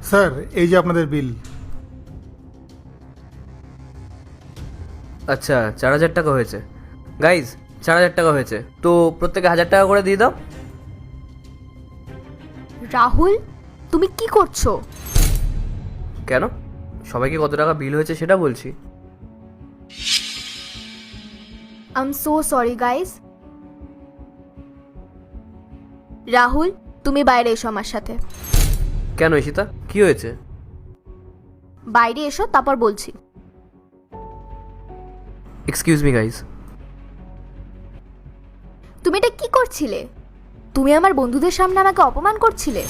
Sir এই যে আপনাদের বিল। আচ্ছা 4,000 টাকা হয়েছে গাইজ, 4,000 টাকা হয়েছে, তো প্রত্যেকে 1,000 টাকা করে দিয়ে দাও। রাহুল, তুমি কি করছো? কেন, সবাইকে কত টাকা বিল হয়েছে সেটা বলছি। I am so sorry guys. Rahul, তুমি বাইরে এসো আমার সাথে। কেন ঈশিতা, কি হয়েছে? বাইরে এসো, তারপর বলছি। Excuse me guys. তুমি এটা কি করছিলে? তুমি আমার বন্ধুদের সামনে আমাকে অপমান করছিলে।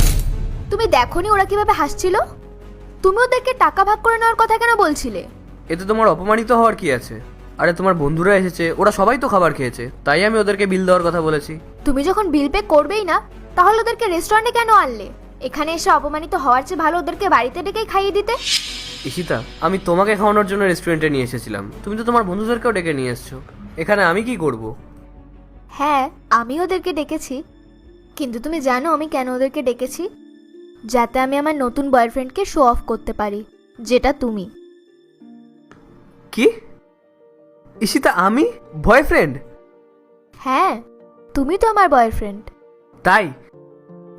তুমি দেখোনি ওরা কিভাবে হাসছিল? তুমি ওদেরকে টাকা ভাগ করে নেওয়ার কথা কেন বলছিলে? এতে তোমার অপমানিত হওয়ার কি আছে? আরে তোমার বন্ধুরা এসেছে, ওরা সবাই তো খাবার খেয়েছে, তাই আমি ওদেরকে বিল দেওয়ার কথা বলেছি। তুমি যখন বিল পে করবেই না, তাহলে ওদেরকে রেস্টুরেন্টে কেন আনলে? এখানে এসে অপমানিত হওয়ার চেয়ে ভালো ওদেরকে বাড়িতে ডেকেই খাইয়ে দিতে। ঈশিতা, আমি তোমাকে খাওয়ানোর জন্য রেস্টুরেন্টে নিয়ে এসেছিলাম, তুমি তো তোমার বন্ধুদেরকেও ডেকে নিয়ে এসছো। এখানে আমি কি করব? হ্যাঁ, আমি ওদেরকে ডেকেছি, কিন্তু তুমি জানো আমি কেন ওদেরকে ডেকেছি? যাতে আমি আমার নতুন বয়ফ্রেন্ডকে শো অফ করতে পারি, যেটা তুমি। কি ঈশিতা, আমি বয়ফ্রেন্ড? হ্যাঁ, তুমি তো আমার বয়ফ্রেন্ড। তাই?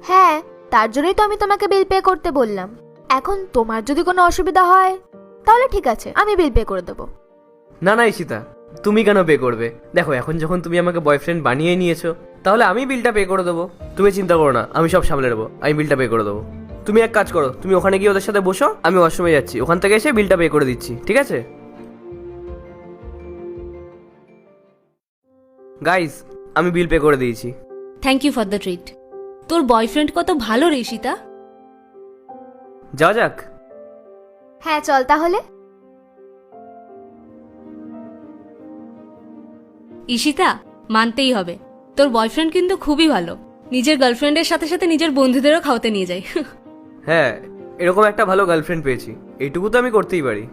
হ্যাঁ, তার জন্যই তো আমি তোমাকে বিল পে করতে বললাম। এখন তোমার যদি কোনো অসুবিধা হয় তাহলে ঠিক আছে, আমি বিল পে করে দেবো। না না ঈশিতা, তুমি কেন পে করবে? দেখো, এখন যখন তুমি আমাকে বয়ফ্রেন্ড বানিয়ে নিয়েছো, তাহলে আমি বিলটা পে করে দেবো। তুমি চিন্তা করো না, আমি সব সামলে নেবো, আমি বিলটা পে করে দেবো। তুমি এক কাজ করো, তুমি ওখানে গিয়ে ওদের সাথে বসো, আমি ওয়াশরুমে যাচ্ছি, ওখান থেকে এসে বিলটা পে করে দিচ্ছি, ঠিক আছে? গাইস, আমি বিল পে করে দিয়েছি। Thank you for the treat. তোর বয়ফ্রেন্ড কত ভালো রে ঈশিতা। যাওয়া যাক। হ্যাঁ চল তাহলে। ঈশিতা, মানতেই হবে, তোর বয়ফ্রেন্ড কিন্তু খুবই ভালো। নিজের গার্লফ্রেন্ডের সাথে সাথে নিজের বন্ধুদেরও খাওয়াতে নিয়ে যায়। হ্যাঁ, এরকম একটা ভালো গার্লফ্রেন্ড পেয়েছি, এইটুকু তো আমি করতেই পারি।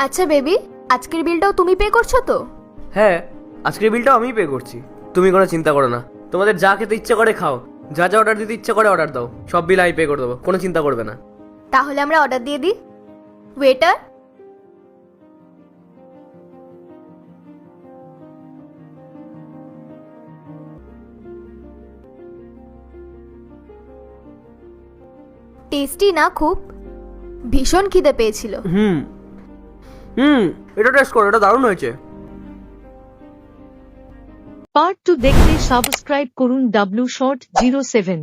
আচ্ছা বেবি, আজকের বিলটাও তুমি পে করছো তো? হ্যাঁ, আজকের বিলটাও আমিই পে করছি, তুমি কোনো চিন্তা করো না। তোমাদের যা খেতে ইচ্ছে করে খাও, যা যা অর্ডার দিতে ইচ্ছে করে অর্ডার দাও, সব বিল আমি পে করে দেবো, কোনো চিন্তা করবে না। তাহলে আমরা অর্ডার দিয়ে দিই। ওয়েটার, টেস্টি না খুব? ভীষণ খিদে পেয়েছিল। হুম হুম, এটা টেস্ট করো, এটা দারুণ হয়েছে। পার্ট 2 দেখতে সাবস্ক্রাইব করুন W Short 07।